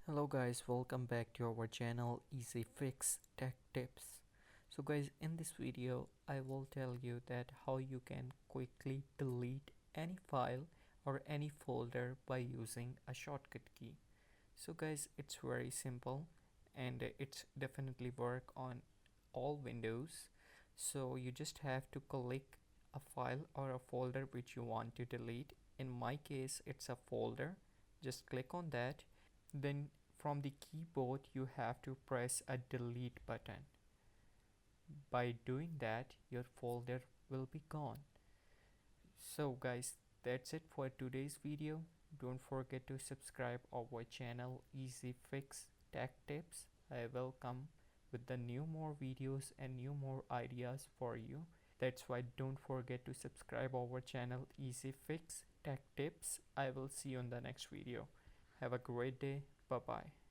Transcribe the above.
Hello guys, welcome back to our channel Easy Fix Tech Tips. So guys, in this video I will tell you that how you can quickly delete any file or any folder by using a shortcut key. So guys, it's very simple and it's definitely work on all windows. So you just have to click a file or a folder which you want to delete. In my case it's a folder. Just click on that. Then from the keyboard you have to press a delete button. By doing that, your folder will be gone. So guys, that's it for today's video. Don't forget to subscribe our channel Easy Fix Tech Tips. I will come with the new more videos and new more ideas for you. That's why don't forget to subscribe our channel Easy Fix Tech Tips. I will see you in the next video. Have a great day. Bye bye.